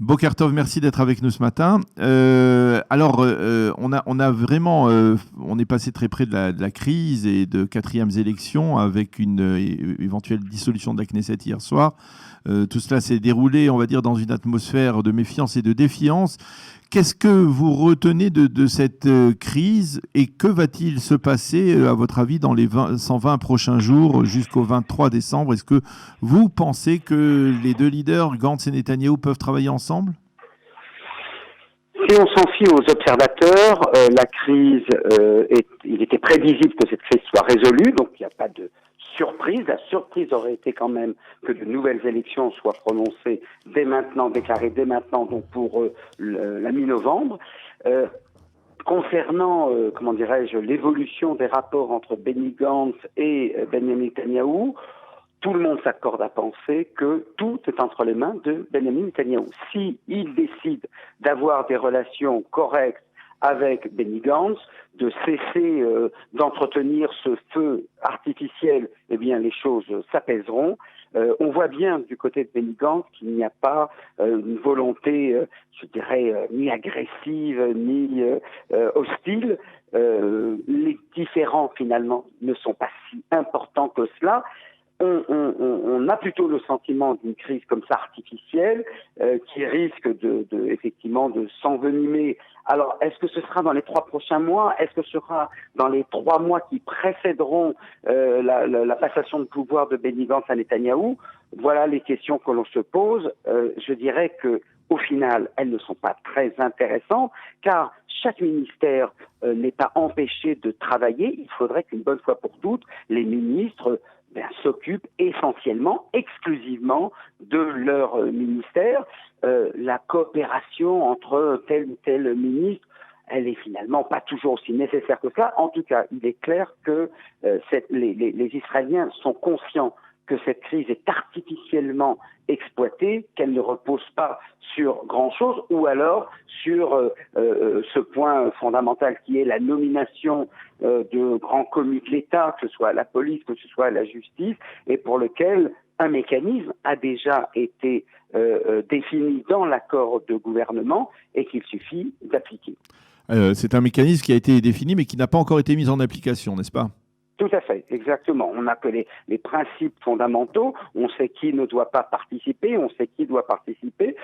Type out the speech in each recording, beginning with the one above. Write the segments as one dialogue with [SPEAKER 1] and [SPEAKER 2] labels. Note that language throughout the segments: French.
[SPEAKER 1] Boker Tov, merci d'être avec nous ce matin. On a vraiment, on est passé très près de la crise et de quatrièmes élections avec une éventuelle dissolution de la Knesset hier soir. Tout cela s'est déroulé, on va dire, dans une atmosphère de méfiance et de défiance. Qu'est-ce que vous retenez de cette crise et que va-t-il se passer, à votre avis, dans les 120 prochains jours jusqu'au 23 décembre? Est-ce que vous pensez que les deux leaders, Gantz et Netanyahou, peuvent travailler ensemble?
[SPEAKER 2] Si on s'en fie aux observateurs, la crise, il était prévisible que cette crise soit résolue, donc il n'y a pas de surprise. La surprise aurait été quand même que de nouvelles élections soient prononcées dès maintenant, déclarées dès maintenant, donc pour la mi-novembre. Concernant, l'évolution des rapports entre Benny Gantz et Benjamin Netanyahou, tout le monde s'accorde à penser que tout est entre les mains de Benjamin Netanyahou. S'il décide d'avoir des relations correctes avec Benny Gantz, de cesser d'entretenir ce feu artificiel, eh bien les choses s'apaiseront. On voit bien du côté de Benny Gantz qu'il n'y a pas une volonté, ni agressive, ni hostile. Les différends, finalement, ne sont pas si importants que cela. On a plutôt le sentiment d'une crise comme ça artificielle qui risque effectivement de s'envenimer. Alors, est-ce que ce sera dans les 3 prochains mois? Est-ce que ce sera dans les 3 mois qui précéderont la passation de pouvoir de Benny Gantz à Netanyahou? Voilà les questions que l'on se pose. Je dirais que au final, elles ne sont pas très intéressantes, car chaque ministère n'est pas empêché de travailler. Il faudrait qu'une bonne fois pour toutes, les ministres s'occupent essentiellement, exclusivement de leur ministère. La coopération entre tel ou tel ministre, elle est finalement pas toujours aussi nécessaire que cela. En tout cas, il est clair que les Israéliens sont conscients que cette crise est artificiellement exploitée, qu'elle ne repose pas sur grand-chose, ou alors sur ce point fondamental qui est la nomination de grands commis de l'État, que ce soit la police, que ce soit la justice, et pour lequel un mécanisme a déjà été défini dans l'accord de gouvernement et qu'il suffit d'appliquer.
[SPEAKER 1] C'est un mécanisme qui a été défini mais qui n'a pas encore été mis en application, n'est-ce pas?
[SPEAKER 2] Tout à fait, exactement. On a que les principes fondamentaux, on sait qui ne doit pas participer, on sait qui doit participer.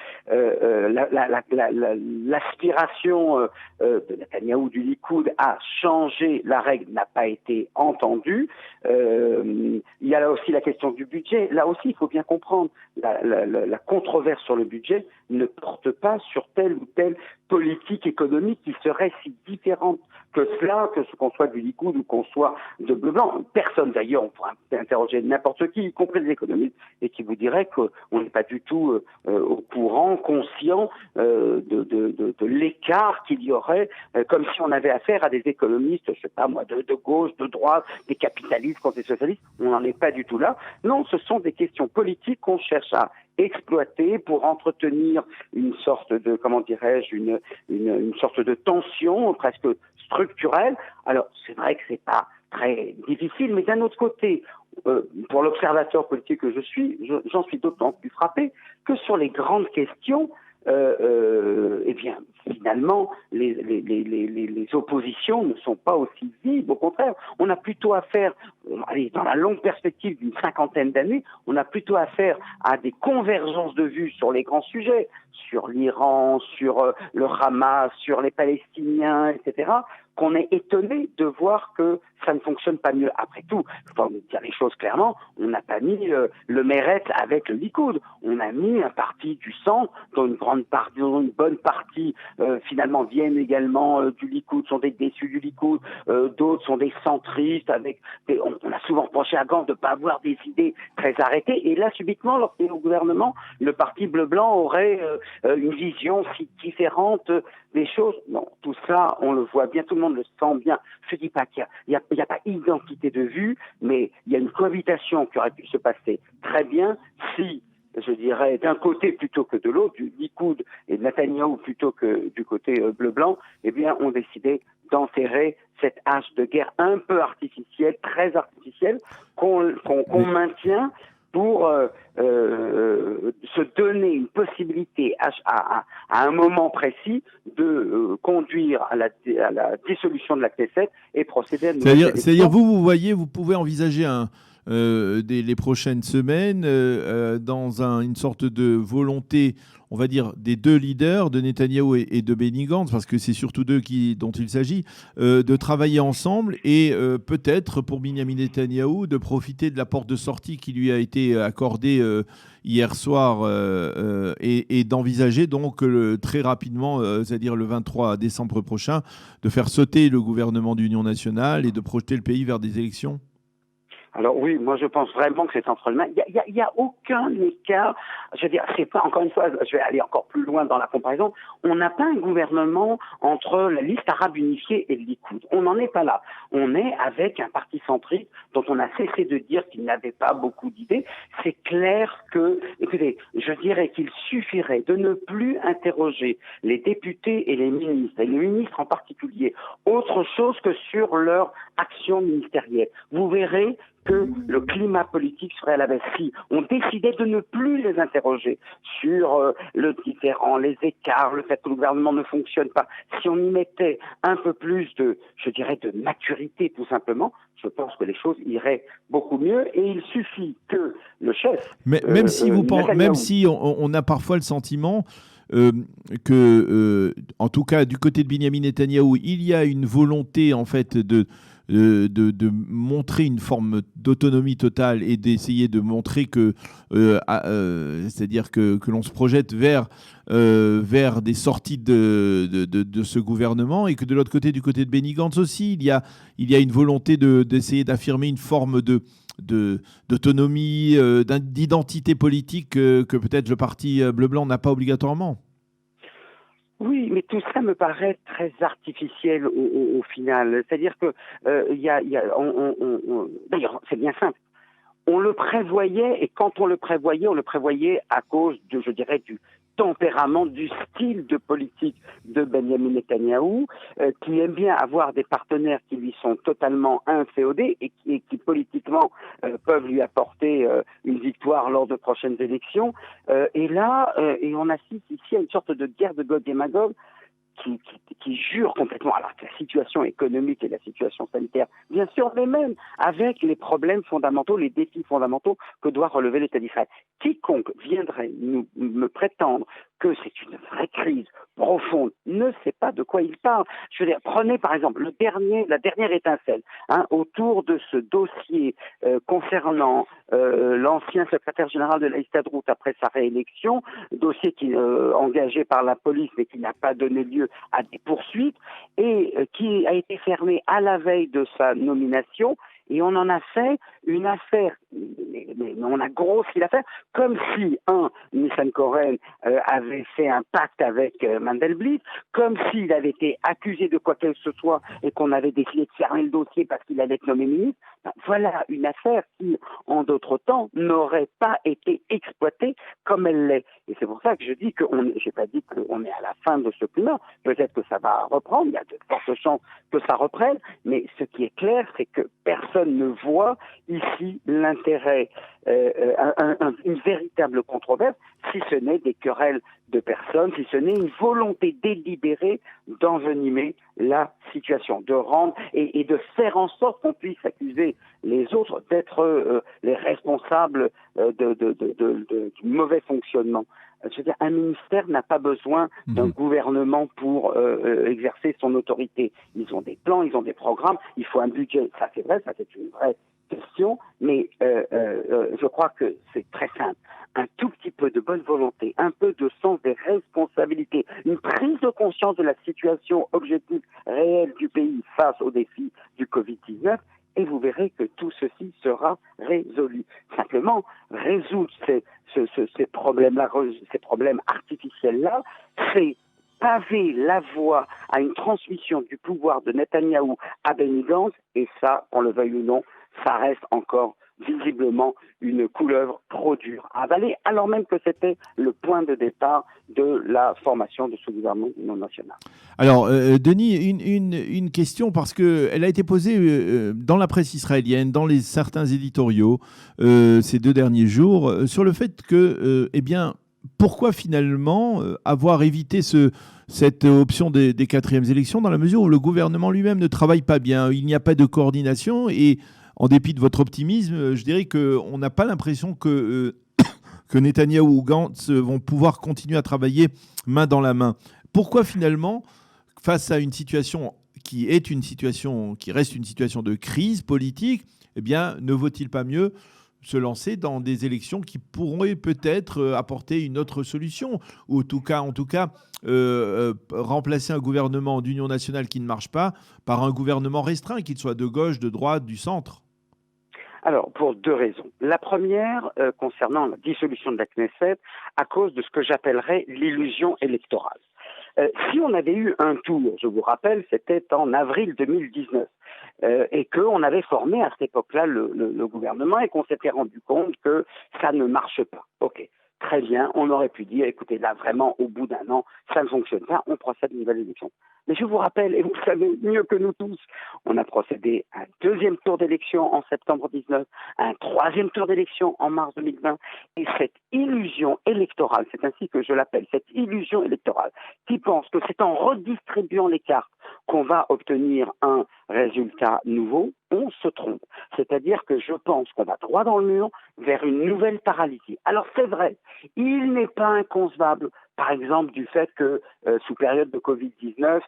[SPEAKER 2] L'aspiration de Netanyahou du Likoud à changer la règle n'a pas été entendue. Il y a là aussi la question du budget. Là aussi, il faut bien comprendre, la controverse sur le budget ne porte pas sur telle ou telle politique économique qui serait si différente que cela, que ce qu'on soit du Likoud ou qu'on soit de Bleu Blanc. Personne d'ailleurs, on pourrait interroger n'importe qui, y compris les économistes, et qui vous dirait qu'on n'est pas du tout au courant, conscient de l'écart qu'il y aurait, comme si on avait affaire à des économistes, je sais pas moi, de gauche, de droite, des capitalistes contre les socialistes. On n'en est pas du tout là. Non, ce sont des questions politiques qu'on cherche à exploiter pour entretenir une sorte de, une sorte de tension presque structurelle. Alors, c'est vrai que c'est pas très difficile, mais d'un autre côté, pour l'observateur politique que je suis, j'en suis d'autant plus frappé que sur les grandes questions, eh bien, finalement, les oppositions ne sont pas aussi vives. Au contraire, on a plutôt affaire, dans la longue perspective d'une 50aine d'années, on a plutôt affaire à des convergences de vues sur les grands sujets, sur l'Iran, sur le Hamas, sur les Palestiniens, etc., qu'on est étonné de voir que ça ne fonctionne pas mieux. Après tout, il faut dire les choses clairement, on n'a pas mis le Meretz avec le Likoud. On a mis un parti du centre, dont une bonne partie finalement viennent également du Likoud, sont des déçus du Likoud, d'autres sont des centristes. On a souvent reproché à Gantz de ne pas avoir des idées très arrêtées. Et là, subitement, lorsqu'il est au gouvernement, le parti bleu-blanc aurait une vision si différente des choses. Non, tout ça, on le voit bien, tout le monde le sent bien. Je ne dis pas qu'il n'y a pas identité de vue, mais il y a une cohabitation qui aurait pu se passer très bien si, je dirais, d'un côté plutôt que de l'autre, du Likoud et de Netanyahou plutôt que du côté bleu-blanc, eh bien, on décidait d'enterrer cette hache de guerre un peu artificielle, très artificielle, qu'on maintient pour se donner une possibilité à un moment précis de conduire à la dissolution de la Knesset et procéder à une nouvelle élection.
[SPEAKER 1] C'est-à-dire vous voyez, vous pouvez envisager les prochaines semaines dans une sorte de volonté, on va dire, des deux leaders, de Netanyahou et de Benny Gantz, parce que c'est surtout d'eux dont il s'agit, de travailler ensemble et peut-être pour Benyamin Netanyahou de profiter de la porte de sortie qui lui a été accordée hier soir et d'envisager donc très rapidement, c'est-à-dire le 23 décembre prochain, de faire sauter le gouvernement d'union nationale et de projeter le pays vers des élections?
[SPEAKER 2] Alors oui, moi je pense vraiment que c'est entre les mains. Il y a aucun écart. Je veux dire, c'est pas, encore une fois, je vais aller encore plus loin dans la comparaison. On n'a pas un gouvernement entre la liste arabe unifiée et le Likoud. On n'en est pas là. On est avec un parti centriste dont on a cessé de dire qu'il n'avait pas beaucoup d'idées. C'est clair que, écoutez, je dirais qu'il suffirait de ne plus interroger les députés et les ministres en particulier, autre chose que sur leur action ministérielle. Vous verrez que le climat politique serait à la baisse. Si on décidait de ne plus les interroger sur le différend, les écarts, le fait que le gouvernement ne fonctionne pas, si on y mettait un peu plus de, je dirais, de maturité tout simplement, je pense que les choses iraient beaucoup mieux et il suffit que le chef...
[SPEAKER 1] Même si on a parfois le sentiment que, en tout cas, du côté de Benyamin Netanyahou, il y a une volonté, en fait, de montrer une forme d'autonomie totale et d'essayer de montrer que, c'est-à-dire que l'on se projette vers des sorties de ce gouvernement, et que de l'autre côté, du côté de Benny Gantz aussi, il y a une volonté d'essayer d'affirmer une forme d'autonomie, d'identité politique que peut-être le parti bleu-blanc n'a pas obligatoirement.
[SPEAKER 2] Oui, mais tout ça me paraît très artificiel au final. C'est-à-dire que d'ailleurs, c'est bien simple. On le prévoyait, et quand on le prévoyait à cause de, je dirais, du tempérament, du style de politique de Benyamin Netanyahou, qui aime bien avoir des partenaires qui lui sont totalement inféodés et qui politiquement peuvent lui apporter une victoire lors de prochaines élections. Et on assiste ici à une sorte de guerre de Gog et Magog qui jure complètement, alors que la situation économique et la situation sanitaire, bien sûr, mais même avec les problèmes fondamentaux, les défis fondamentaux que doit relever l'État d'Israël. Quiconque viendrait me prétendre que c'est une vraie crise profonde ne sait pas de quoi il parle. Je veux dire, prenez par exemple la dernière étincelle autour de ce dossier concernant l'ancien secrétaire général de la Histadrout après sa réélection, dossier qui engagé par la police mais qui n'a pas donné lieu à des poursuites et qui a été fermé à la veille de sa nomination. Et on en a fait une affaire, mais on a grossi l'affaire, comme si, Nissan Koren avait fait un pacte avec Mandelblit, comme s'il avait été accusé de quoi que ce soit et qu'on avait décidé de fermer le dossier parce qu'il allait être nommé ministre. Voilà une affaire qui, en d'autres temps, n'aurait pas été exploitée comme elle l'est. Et c'est pour ça que je dis j'ai pas dit qu'on est à la fin de ce climat. Peut-être que ça va reprendre, il y a de fortes chances que ça reprenne, mais ce qui est clair, c'est que personne ne voit ici l'intérêt, une véritable controverse, si ce n'est des querelles de personnes, si ce n'est une volonté délibérée d'envenimer la situation, de rendre et de faire en sorte qu'on puisse accuser les autres d'être les responsables du mauvais fonctionnement. Je veux dire, un ministère n'a pas besoin d'un gouvernement pour exercer son autorité. Ils ont des plans, ils ont des programmes, il faut un budget. Ça, c'est vrai, ça, c'est une vraie question, mais je crois que c'est très simple. Un tout petit peu de bonne volonté, un peu de sens des responsabilités, une prise de conscience de la situation objective réelle du pays face aux défis du Covid-19, et vous verrez que tout ceci sera résolu. Simplement, résoudre ces problèmes-là, ces problèmes artificiels-là, c'est paver la voie à une transmission du pouvoir de Netanyahou à Benny Gantz, et ça, qu'on le veuille ou non, ça reste encore visiblement une couleuvre trop dure à avaler, alors même que c'était le point de départ de la formation de ce gouvernement d'union nationale.
[SPEAKER 1] Alors, Denis, une question, parce qu'elle a été posée dans la presse israélienne, dans certains éditoriaux ces 2 derniers jours, sur le fait que, eh bien, pourquoi finalement avoir évité cette option des 4e élections, dans la mesure où le gouvernement lui-même ne travaille pas bien, il n'y a pas de coordination, et en dépit de votre optimisme, je dirais qu'on n'a pas l'impression que Netanyahou ou Gantz vont pouvoir continuer à travailler main dans la main. Pourquoi finalement, face à une situation qui reste une situation de crise politique, eh bien, ne vaut-il pas mieux se lancer dans des élections qui pourraient peut-être apporter une autre solution, ou en tout cas remplacer un gouvernement d'union nationale qui ne marche pas par un gouvernement restreint, qu'il soit de gauche, de droite, du centre?
[SPEAKER 2] Alors, pour 2 raisons. La première, concernant la dissolution de la Knesset, à cause de ce que j'appellerais l'illusion électorale. Si on avait eu un tour, je vous rappelle, c'était en avril 2019, et qu'on avait formé à cette époque-là le gouvernement et qu'on s'était rendu compte que ça ne marche pas. Ok, très bien, on aurait pu dire, écoutez, là vraiment, au bout d'1 an, ça ne fonctionne pas, on procède à une nouvelle élection. Mais je vous rappelle, et vous le savez mieux que nous tous, on a procédé à un 2e tour d'élection en septembre 19, à un 3e tour d'élection en mars 2020, et cette illusion électorale, c'est ainsi que je l'appelle, cette illusion électorale, qui pense que c'est en redistribuant les cartes qu'on va obtenir un résultat nouveau, on se trompe. C'est-à-dire que je pense qu'on va droit dans le mur vers une nouvelle paralysie. Alors c'est vrai, il n'est pas inconcevable, par exemple, du fait que sous période de Covid-19,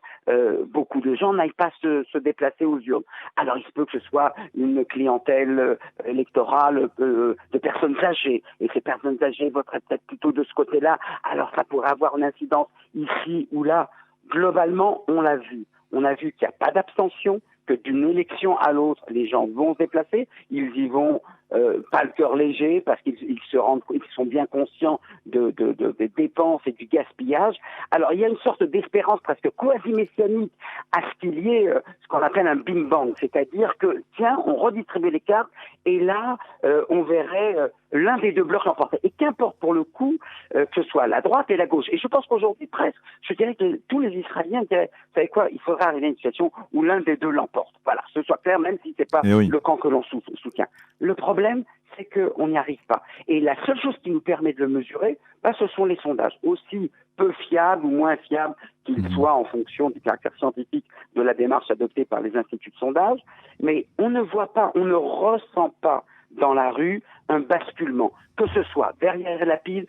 [SPEAKER 2] beaucoup de gens n'aillent pas se déplacer aux urnes. Alors il se peut que ce soit une clientèle électorale de personnes âgées, et ces personnes âgées voteraient peut-être plutôt de ce côté-là, alors ça pourrait avoir une incidence ici ou là. Globalement, on l'a vu. On a vu qu'il n'y a pas d'abstention, que d'une élection à l'autre, les gens vont se déplacer, ils y vont pas le cœur léger parce qu'ils sont bien conscients des dépenses et du gaspillage. Alors il y a une sorte d'espérance presque quasi-messianique à ce qu'il y ait ce qu'on appelle un bing bang, c'est-à-dire que tiens, on redistribue les cartes et là on verrait l'un des 2 blocs l'emporter. Et qu'importe pour le coup que ce soit la droite et la gauche. Et je pense qu'aujourd'hui presque, je dirais que tous les Israéliens diraient, vous savez quoi, il faudra arriver à une situation où l'un des 2 l'emporte. Voilà, ce soit clair, même si c'est pas le camp que l'on soutient. Le problème, c'est qu'on n'y arrive pas. Et la seule chose qui nous permet de le mesurer, ce sont les sondages, aussi peu fiables ou moins fiables qu'ils soient en fonction du caractère scientifique de la démarche adoptée par les instituts de sondage. Mais on ne voit pas, on ne ressent pas dans la rue un basculement, que ce soit vers Yair Lapid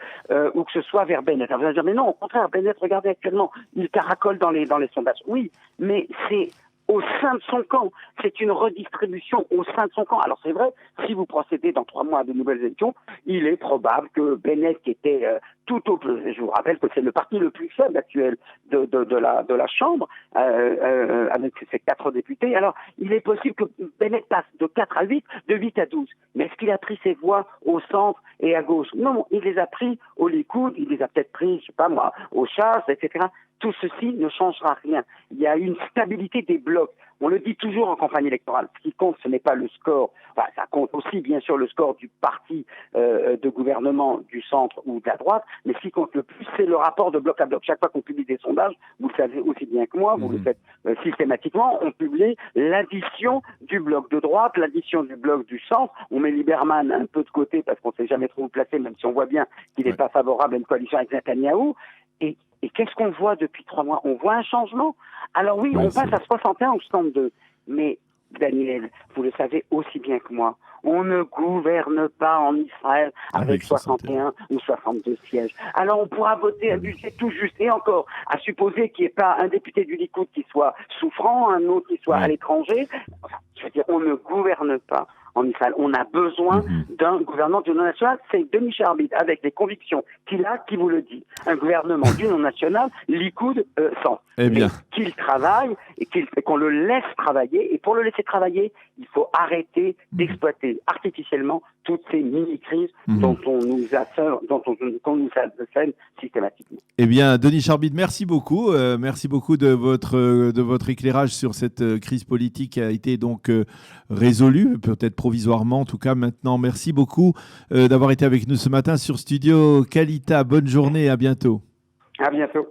[SPEAKER 2] ou que ce soit vers Bennett. Alors vous allez dire, mais non, au contraire, Bennett, regardez actuellement, il caracole dans les sondages. Oui, mais c'est au sein de son camp. C'est une redistribution au sein de son camp. Alors c'est vrai, si vous procédez dans 3 mois à de nouvelles élections, il est probable que Bennett, qui était je vous rappelle que c'est le parti le plus faible actuel de la Chambre, avec ses 4 députés, alors il est possible que Bennett passe de 4 à 8, de 8 à 12. Mais est-ce qu'il a pris ses voix au centre et à gauche? Non, il les a pris au Likoud, il les a peut-être pris, je sais pas moi, au Chasse, etc. Tout ceci ne changera rien. Il y a une stabilité des blocs. On le dit toujours en campagne électorale. Ce qui compte, ce n'est pas le score. Enfin, ça compte aussi, bien sûr, le score du parti de gouvernement du centre ou de la droite. Mais ce qui compte le plus, c'est le rapport de bloc à bloc. Chaque fois qu'on publie des sondages, vous le savez aussi bien que moi, vous le faites systématiquement, on publie l'addition du bloc de droite, l'addition du bloc du centre. On met Lieberman un peu de côté parce qu'on ne sait jamais trop où le placer, même si on voit bien qu'il n'est pas favorable à une coalition avec Netanyahou. Et qu'est-ce qu'on voit depuis 3 mois? On voit un changement. Alors oui, on passe à 61 ou 62. Mais Daniel, vous le savez aussi bien que moi, on ne gouverne pas en Israël avec 61 ou 62 sièges. Alors on pourra voter un budget tout juste. Et encore, à supposer qu'il n'y ait pas un député du Likoud qui soit souffrant, un autre qui soit à l'étranger. Enfin, je veux dire, on ne gouverne pas en Israël. On a besoin d'un gouvernement d'union nationale. C'est Denis Charbit, avec les convictions qu'il a, qui vous le dit. Un gouvernement d'union nationale, Likoud sans.
[SPEAKER 1] Eh bien.
[SPEAKER 2] Qu'il travaille et qu'on le laisse travailler. Et pour le laisser travailler, il faut arrêter d'exploiter artificiellement toutes ces mini-crises dont on nous assène systématiquement.
[SPEAKER 1] Eh bien, Denis Charbit, merci beaucoup. Merci beaucoup de votre éclairage sur cette crise politique qui a été donc résolue, peut-être provisoirement, en tout cas maintenant. Merci beaucoup d'avoir été avec nous ce matin sur Studio Qualita. Bonne journée, à bientôt.
[SPEAKER 2] À bientôt.